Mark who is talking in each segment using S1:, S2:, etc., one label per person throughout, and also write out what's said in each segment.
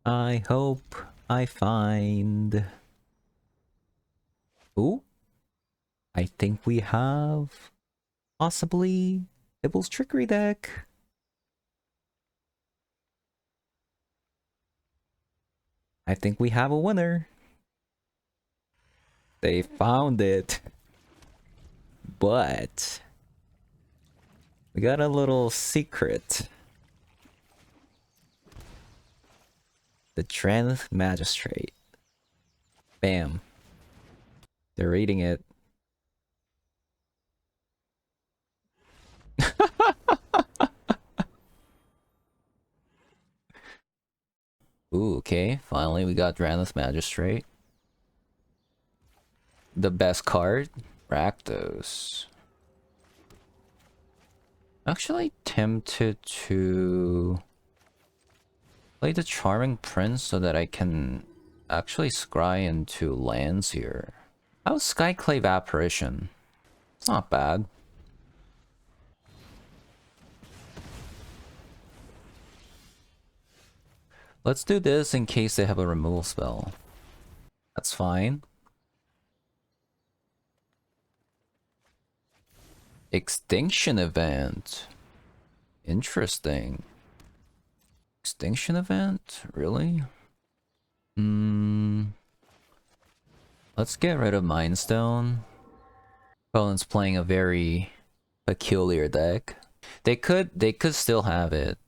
S1: I hope I find... Ooh. I think we have... possibly... Tibalt's Trickery deck. I think we have a winner. They found it. But... we got a little secret. The Trend Magistrate. Bam. They're reading it. Ooh, okay. Finally, we got Trend Magistrate. The best card? Rakdos. Actually tempted to play the Charming Prince so that I can actually scry into lands here. How's Skyclave Apparition? It's not bad. Let's do this in case they have a removal spell. That's fine. Extinction Event. Interesting. Extinction Event? Really? Let's get rid of Mindstone. Poland's playing a very peculiar deck. They could still have it.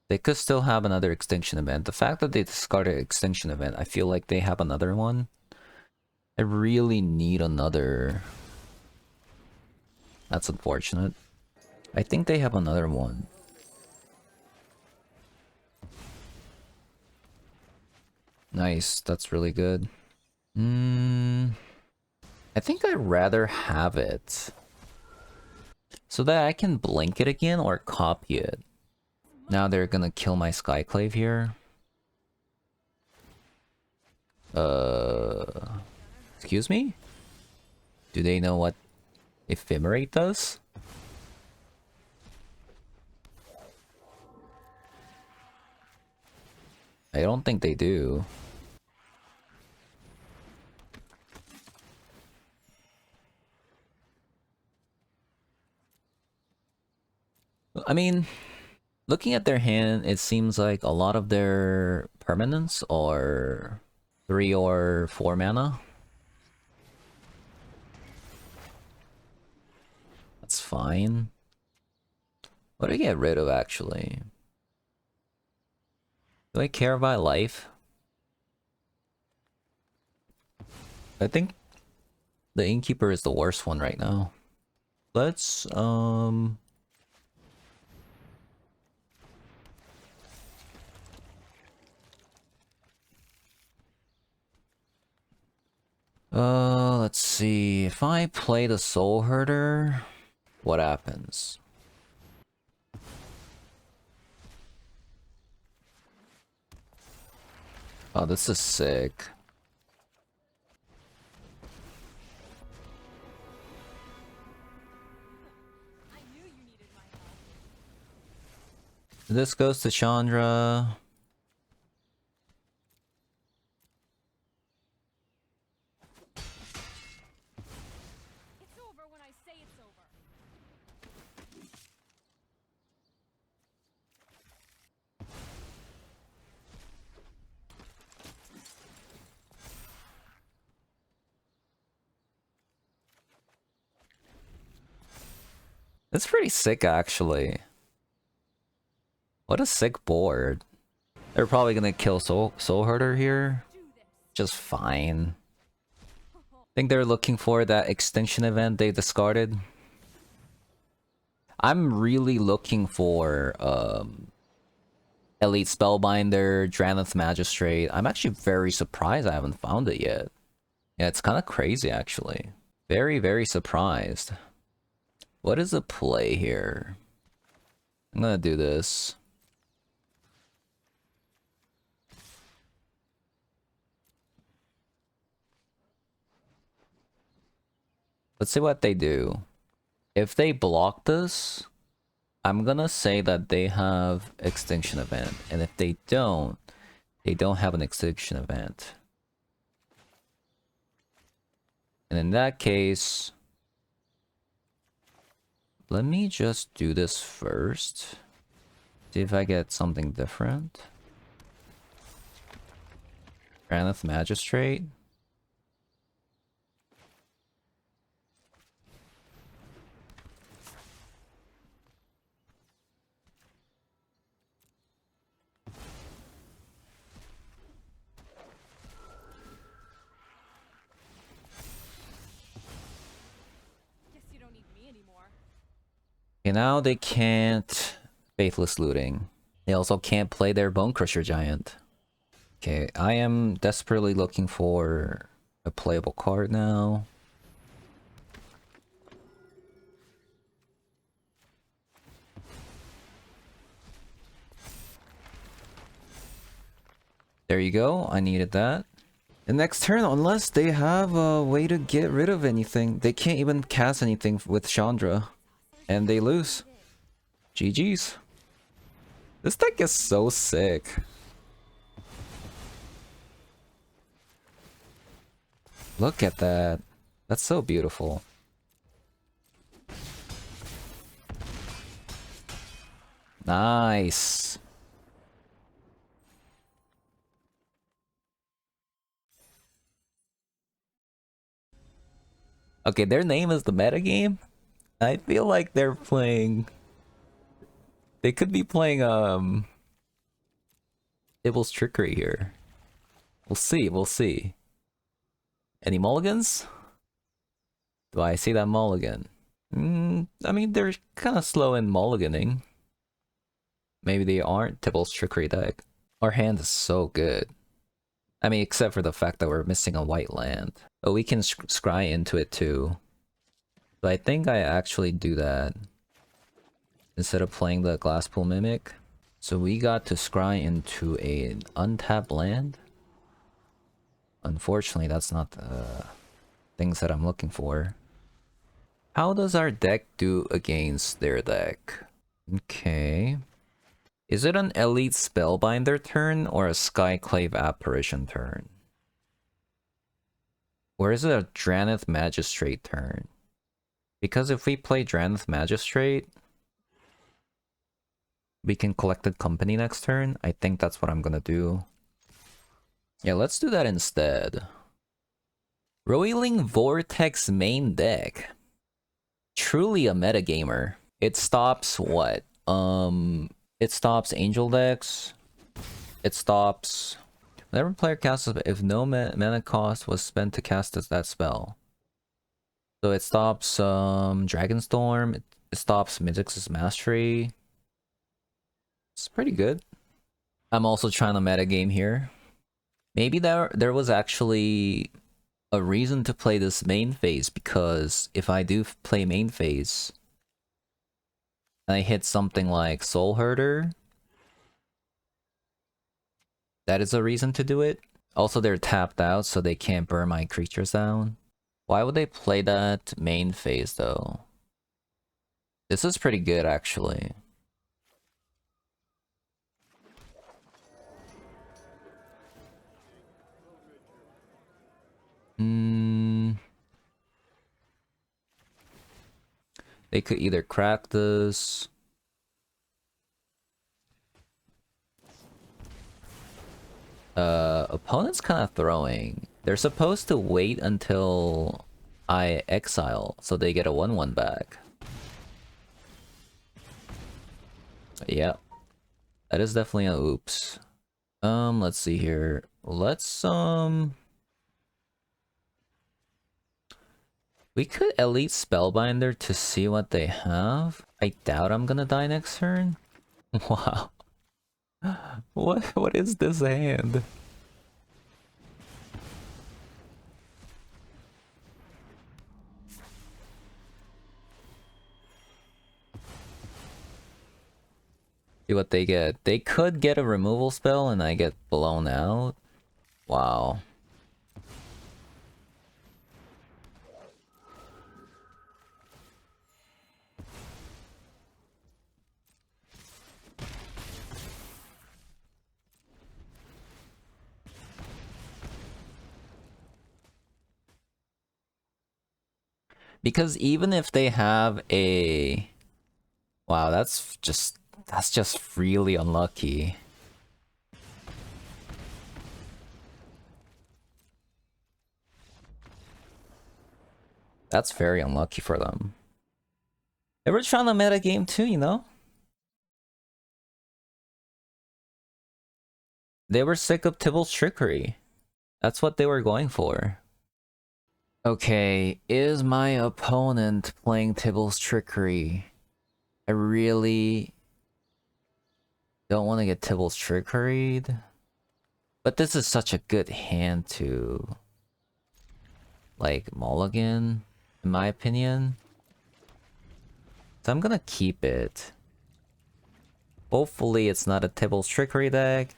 S1: They could still have another Extinction Event. The fact that they discarded Extinction Event, I feel like they have another one. I really need another. That's unfortunate. I think they have another one. Nice, that's really good. I think I'd rather have it. So that I can blink it again or copy it. Now they're gonna kill my Skyclave here. Excuse me? Do they know what Ephemerate does? I don't think they do. I mean, looking at their hand, it seems like a lot of their permanents are 3 or 4 mana. That's fine. What do I get rid of, actually? Do I care about life? I think the Innkeeper is the worst one right now. Let's, let's see. If I play the Soul Herder, what happens? Oh, this is sick. This goes to Chandra.
S2: It's over when I say it's over.
S1: It's pretty sick, actually. What a sick board. They're probably gonna kill Soul Herder here. Just fine. Think they're looking for that Extinction Event they discarded. I'm really looking for Elite Spellbinder, Draneth Magistrate. I'm actually very surprised I haven't found it yet. Yeah, it's kind of crazy, actually. Very, very surprised. What is the play here? I'm gonna do this. Let's see what they do. If they block this, I'm gonna say that they have Extinction Event. And if they don't, They don't have an extinction event. And in that case, let me just do this first. See if I get something different. Granith Magistrate.
S2: Guess you don't need me anymore.
S1: Okay, now they can't Faithless Looting. They also can't play their Bone Crusher Giant. Okay, I am desperately looking for a playable card now. There you go, I needed that. The next turn, unless they have a way to get rid of anything, they can't even cast anything with Chandra. And they lose. GG's. This deck is so sick. Look at that. That's so beautiful. Nice. Okay, their name is the metagame. I feel like they're playing... They could be playing, Tibalt's Trickery here. We'll see, we'll see. Any mulligans? Do I see that mulligan? I mean, they're kind of slow in mulliganing. Maybe they aren't Tibalt's Trickery deck. Our hand is so good. I mean, except for the fact that we're missing a white land. But we can scry into it too. So I think I actually do that. Instead of playing the Glasspool Mimic. So we got to scry into an untapped land. Unfortunately, that's not the things that I'm looking for. How does our deck do against their deck? Okay. Is it an Elite Spellbinder turn or a Skyclave Apparition turn? Or is it a Dranith Magistrate turn? Because if we play Dranith Magistrate, we can Collected Company next turn. I think that's what I'm gonna do. Yeah, let's do that instead. Roiling Vortex main deck. Truly a metagamer. It stops what? It stops Angel decks. It stops... Whenever player casts a spell, if no mana cost was spent to cast that spell. So it stops Dragonstorm. It stops Mizzix's Mastery. It's pretty good. I'm also trying to metagame here. Maybe there was actually a reason to play this main phase, because if I do play main phase and I hit something like Soul Herder, that is a reason to do it. Also, they're tapped out, so they can't burn my creatures down. Why would they play that main phase, though? This is pretty good, actually. They could either crack this... opponent's kind of throwing. They're supposed to wait until I exile, so they get a 1/1 back. Yep. That is definitely a oops. Let's see here. Let's, we could Elite Spellbinder to see what they have. I doubt I'm gonna die next turn. Wow. What is this hand? See what they get. They could get a removal spell and I get blown out. Wow. Because even if they have a... Wow, that's just really unlucky. That's very unlucky for them. They were trying to meta game too, you know? They were sick of Tibalt's trickery. That's what they were going for. Okay, is my opponent playing Tibalt's trickery? I really don't want to get Tibalt's trickeried. But this is such a good hand to... like, mulligan, in my opinion. So I'm gonna keep it. Hopefully it's not a Tibalt's trickery deck.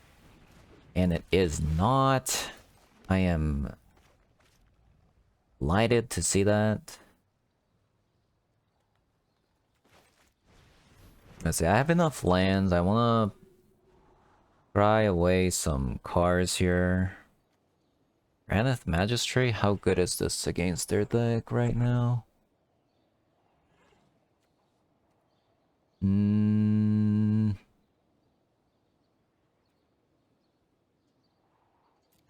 S1: And it is not. I am delighted to see that. Let's see, I have enough lands. I wanna pry away some cards here. Granite Magistrate, how good is this against their deck right now?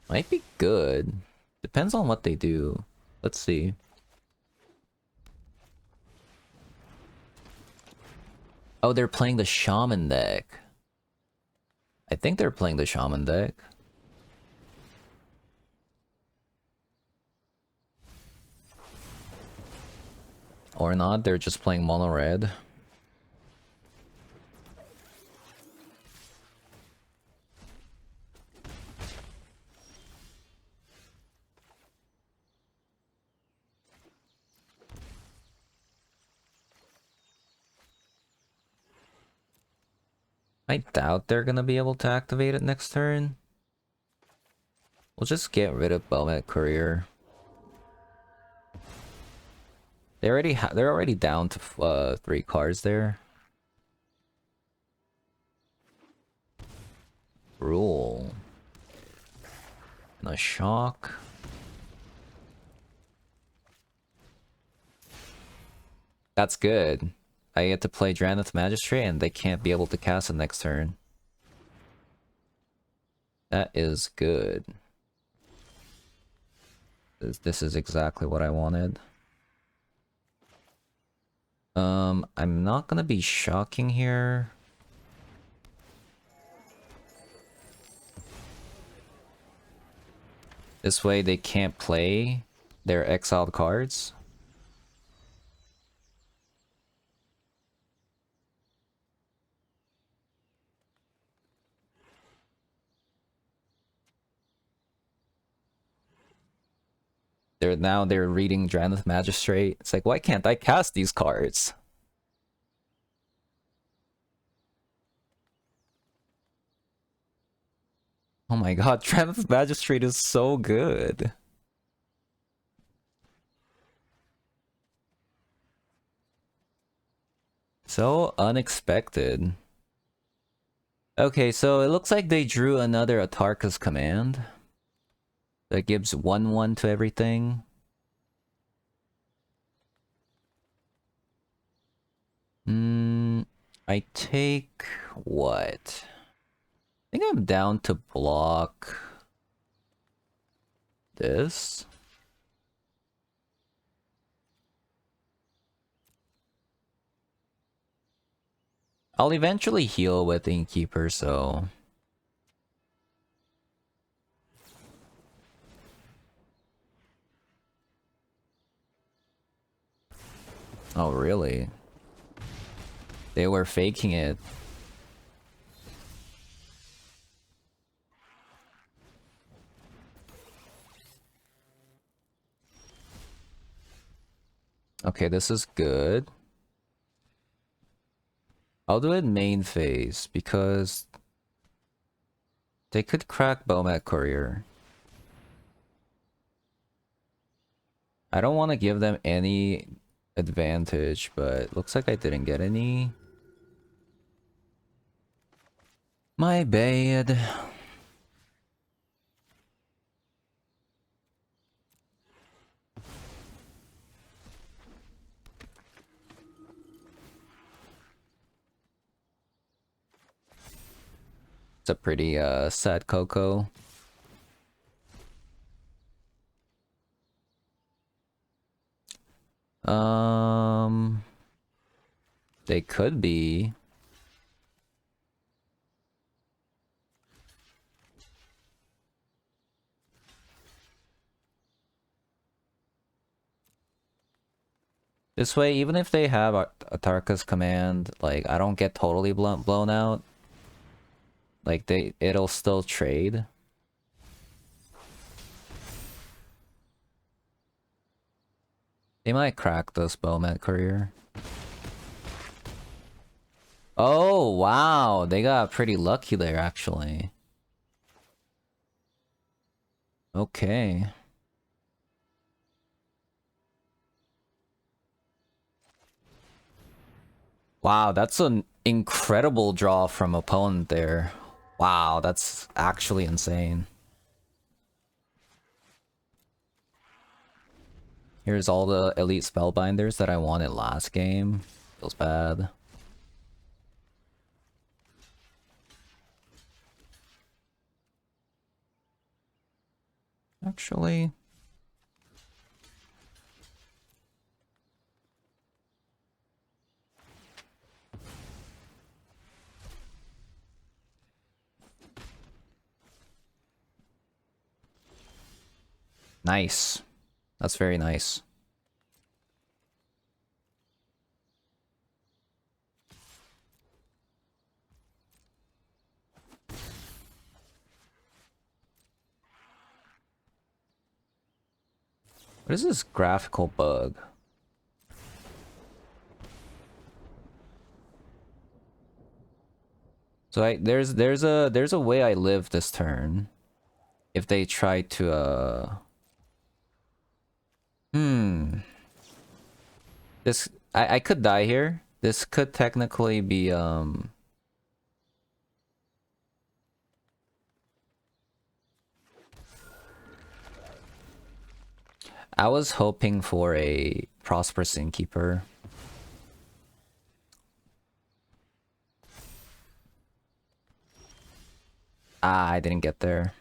S1: Might be good. Depends on what they do. Let's see. Oh, they're playing the Shaman deck. I think they're playing the Shaman deck. Or not, they're just playing mono red. I doubt they're gonna be able to activate it next turn. We'll just get rid of Belmet Courier. They're already down to 3 cards there. Rule. And a shock. That's good. I get to play Granite Magistrate and they can't be able to cast it next turn. That is good. This is exactly what I wanted. I'm not gonna be shocking here. This way they can't play their exiled cards. They're reading Drannith Magistrate. It's like, why can't I cast these cards? Oh my god, Drannith Magistrate is so good. So unexpected. Okay, so it looks like they drew another Atarka's Command. That gives 1/1 to everything. I take what? I think I'm down to block this. I'll eventually heal with Innkeeper, so... Oh, really? They were faking it. Okay, this is good. I'll do it main phase, because... they could crack Bomat Courier. I don't want to give them any advantage, but looks like I didn't get any. My bad. It's a pretty sad Coco. They could be. This way, even if they have Atarka's command, like, I don't get totally blown out. Like, it'll still trade. They might crack this Bowman career. Oh, wow. They got pretty lucky there, actually. Okay. Wow, that's an incredible draw from opponent there. Wow, that's actually insane. Here's all the elite spellbinders that I wanted last game. Feels bad. Actually... Nice. That's very nice. What is this graphical bug? So there's a way I live this turn. If they try to this I could die here. This could technically be I was hoping for a Prosperous Innkeeper. Ah, I didn't get there.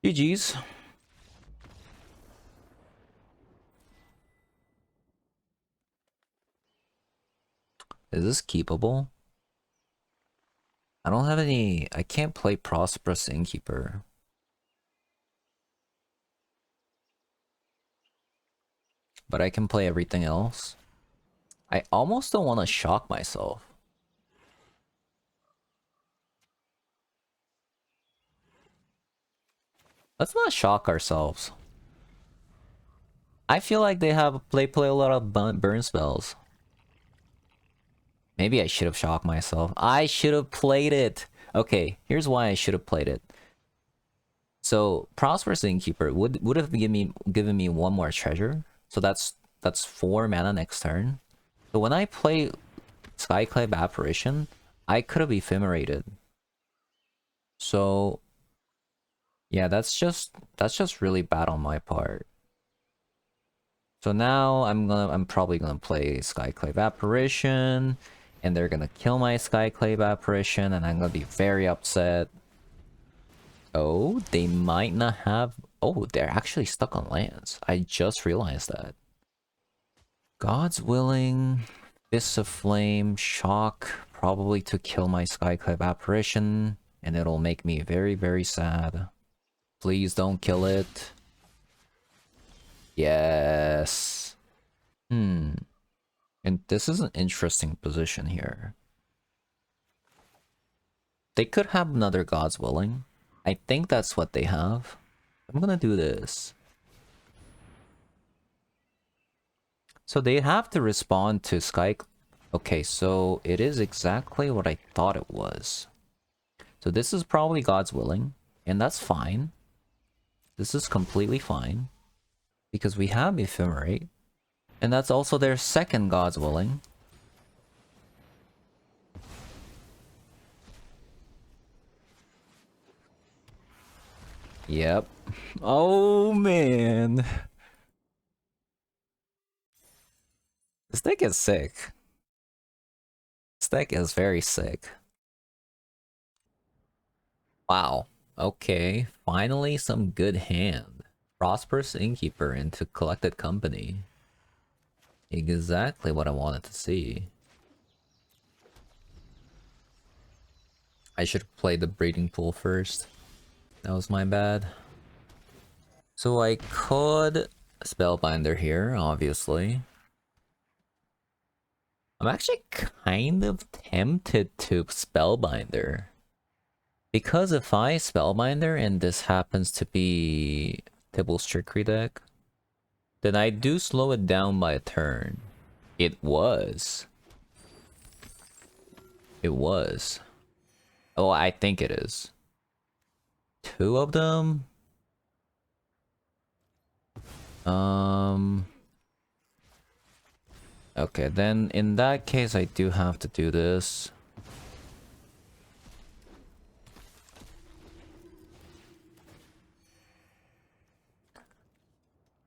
S1: GG's. Is this keepable? I don't have any... I can't play Prosperous Innkeeper. But I can play everything else. I almost don't want to shock myself. Let's not shock ourselves. I feel like they play a lot of burn spells. Maybe I should have shocked myself. I should have played it. Okay, here's why I should have played it. So Prosperous Innkeeper would have given me one more treasure. So that's 4 mana next turn. So when I play Skyclave Apparition, I could have ephemerated. So yeah, that's just really bad on my part. So now I'm probably gonna play Skyclave Apparition, and they're gonna kill my Skyclave Apparition, and I'm gonna be very upset. Oh, they might not have... Oh, they're actually stuck on lands. I just realized that. God's Willing, Fists of Flame, Shock, probably to kill my Skyclave Apparition, and it'll make me very, very sad. Please don't kill it. Yes. And this is an interesting position here. They could have another God's Willing. I think that's what they have. I'm gonna do this. So they have to respond to Sky... Okay, so it is exactly what I thought it was. So this is probably God's Willing, and that's fine. This is completely fine. Because we have Ephemerate. And that's also their second God's Willing. Yep. Oh, man. This deck is sick. This deck is very sick. Wow. Okay. Finally some good hand. Prosperous Innkeeper into Collected Company. Exactly what I wanted to see. I should have played the breeding pool first. That was my bad. So I could Spellbinder here, obviously. I'm actually kind of tempted to Spellbinder. Because if I Spellbinder and this happens to be Tibalt's Trickery deck, then I do slow it down by a turn. It was. It was. Oh, I think it is. Two of them? Okay, then in that case I do have to do this.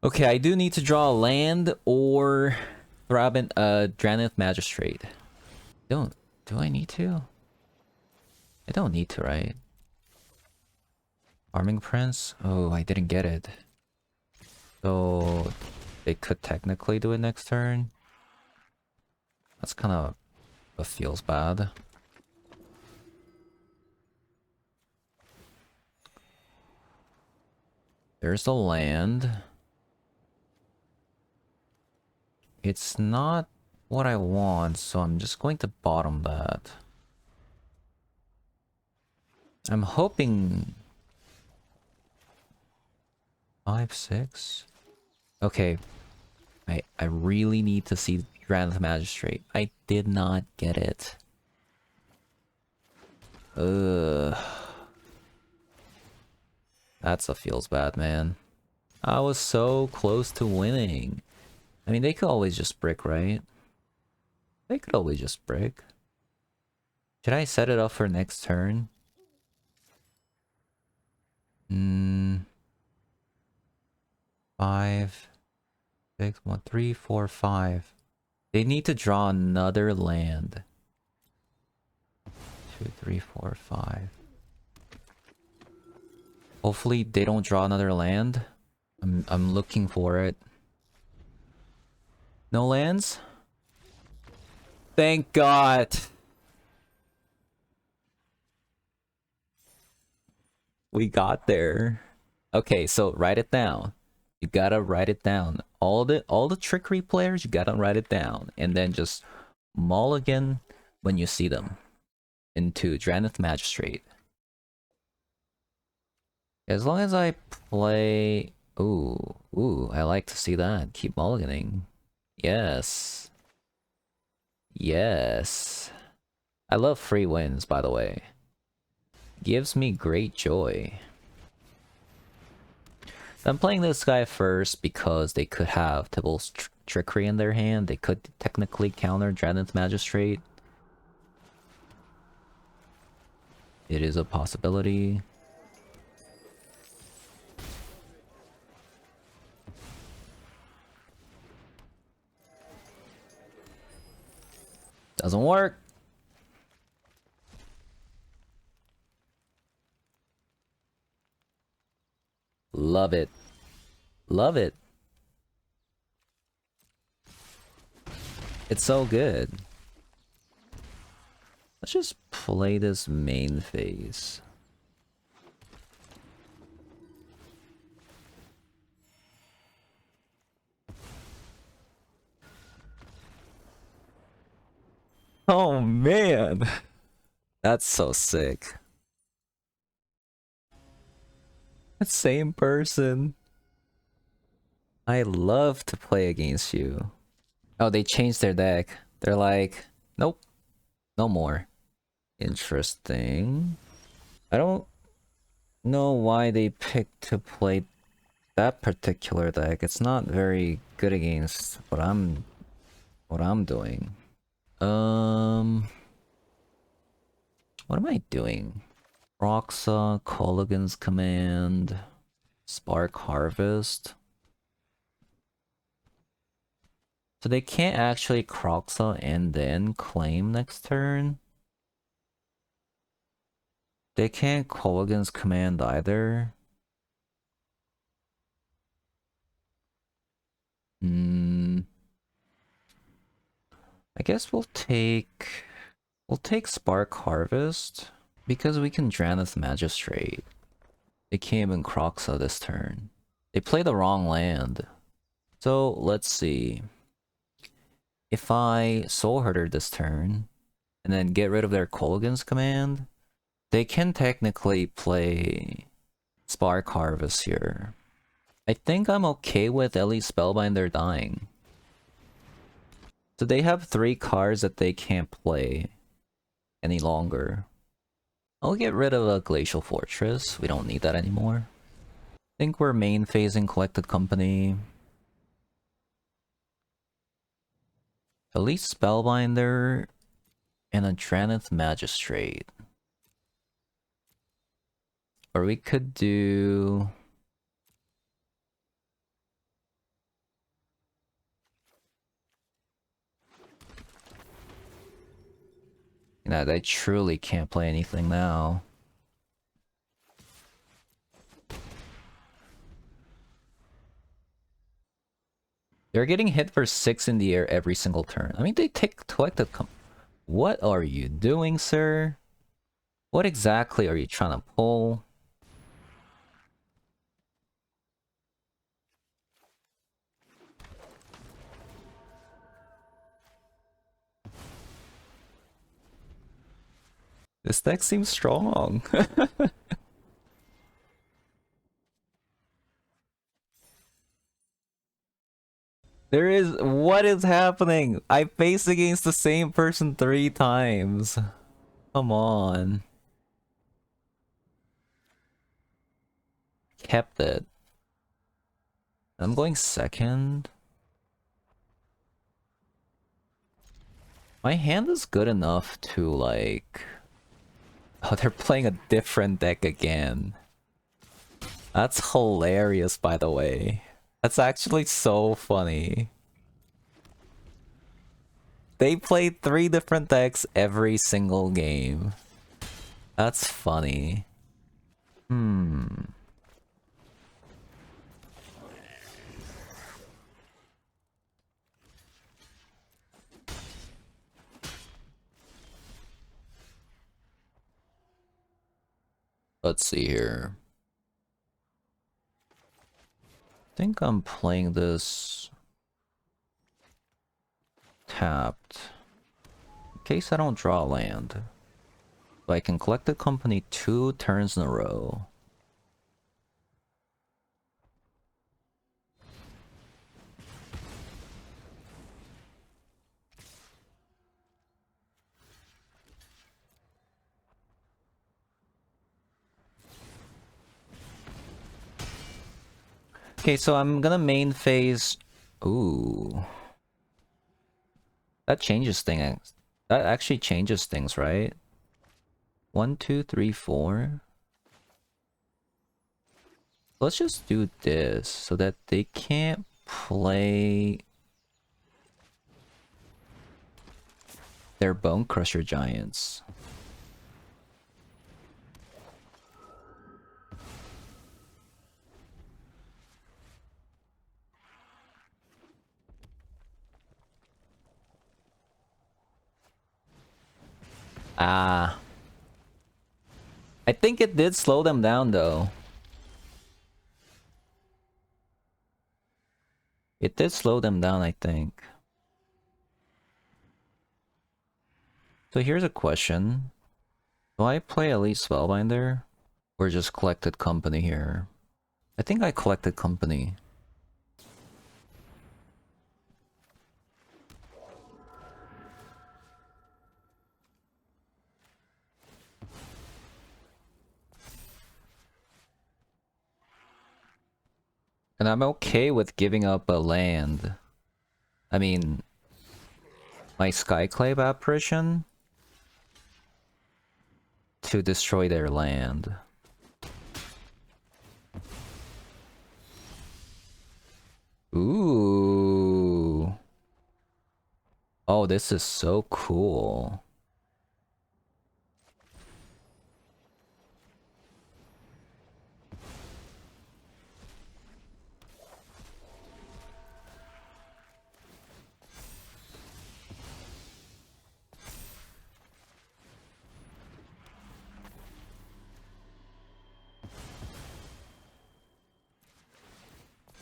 S1: Okay, I do need to draw a land or grab an Dranith Magistrate. Do I need to? I don't need to, right? Farming Prince? Oh, I didn't get it. So they could technically do it next turn. That's kind of feels bad. There's the land. It's not what I want, so I'm just going to bottom that. I'm hoping 5, 6. Okay, I really need to see Grand Magistrate. I did not get it. Ugh. That's a feels bad, man. I was so close to winning. I mean, they could always just brick, right? They could always just brick. Should I set it up for next turn? Hmm. 5, 6, 1, 3, 4, 5. They need to draw another land. 2, 3, 4, 5. Hopefully they don't draw another land. I'm looking for it. No lands? Thank God. We got there. Okay, so write it down. You gotta write it down. All the trickery players, you gotta write it down. And then just mulligan when you see them. Into Dranith Magistrate. As long as I play... Ooh, I like to see that. Keep mulliganing. Yes. Yes. I love free wins, by the way. Gives me great joy. I'm playing this guy first because they could have Tibalt's Trickery in their hand. They could technically counter Dranith Magistrate. It is a possibility. Doesn't work. Love it. Love it. It's so good. Let's just play this main phase. Oh man. That's so sick. Same person. I love to play against you. Oh, they changed their deck. They're like, nope, no more. Interesting. I don't know why they picked to play that particular deck. It's not very good against what I'm doing. What am I doing? Roxa, Colligan's Command, Spark Harvest. So they can't actually Croxa and then claim next turn. They can't call against command either. Hmm. I guess we'll take Spark Harvest because we can Draneth Magistrate. They can't even Croxa this turn. They play the wrong land. So let's see. If I Soul Herder this turn and then get rid of their Kolaghan's command, they can technically play Spark Harvest here. I think I'm okay with at least Spellbinder dying. So they have 3 cards that they can't play any longer. I'll get rid of a Glacial Fortress. We don't need that anymore. I think we're main phasing Collected Company. At least Spellbinder and a Draneth Magistrate. Or we could do... Nah, they truly can't play anything now. They're getting hit for 6 in the air every single turn. I mean, they take Collected Company. What are you doing, sir? What exactly are you trying to pull? This deck seems strong. What is happening? I faced against the same person 3 times. Come on. Kept it. I'm going second. My hand is good enough to like... Oh, they're playing a different deck again. That's hilarious, by the way. That's actually so funny. They play 3 different decks every single game. That's funny. Let's see here. I think I'm playing this tapped. In case I don't draw a land. So I can collect the company 2 turns in a row. Okay, so I'm gonna main phase... Ooh. That changes things. That actually changes things, right? 1, 2, 3, 4. Let's just do this so that they can't play their Bone Crusher Giants. Ah. I think it did slow them down though. It did slow them down, I think. So here's a question. Do I play Elite Spellbinder? Or just Collected Company here? I think I Collected Company. And I'm okay with giving up a land. I mean, my Skyclave Apparition to destroy their land. Ooh. Oh, this is so cool.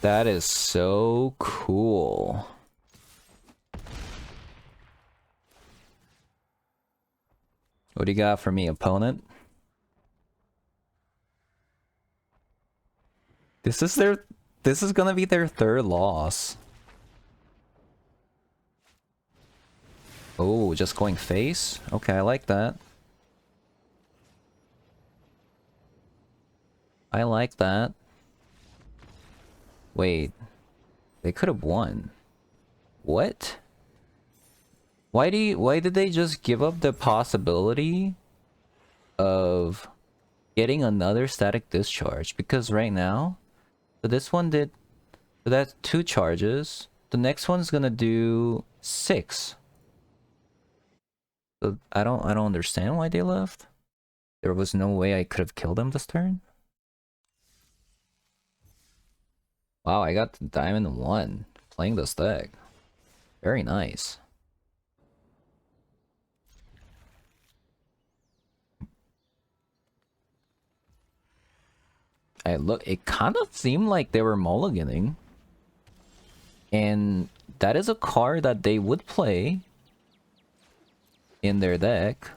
S1: That is so cool. What do you got for me, opponent? This is gonna be their third loss. Oh, just going face? Okay, I like that. I like that. Wait. They could have won. What? Why did they just give up the possibility of getting another static discharge? Because right now, so this one did, so that's 2 charges. The next one's gonna do 6. So I don't understand why they left. There was no way I could have killed them this turn. Wow, I got the diamond 1 playing this deck. Very nice. It kind of seemed like they were mulliganing. And that is a card that they would play in their deck.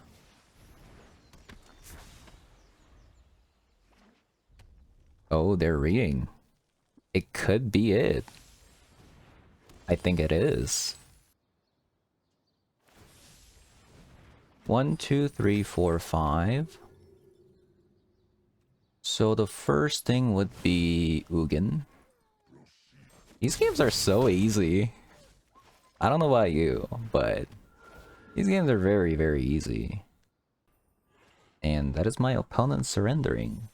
S1: Oh, they're reading. It could be it. I think it is. 1, 2, 3, 4, 5. So the first thing would be Ugin. These games are so easy. I don't know about you, but these games are very, very easy. And that is my opponent surrendering.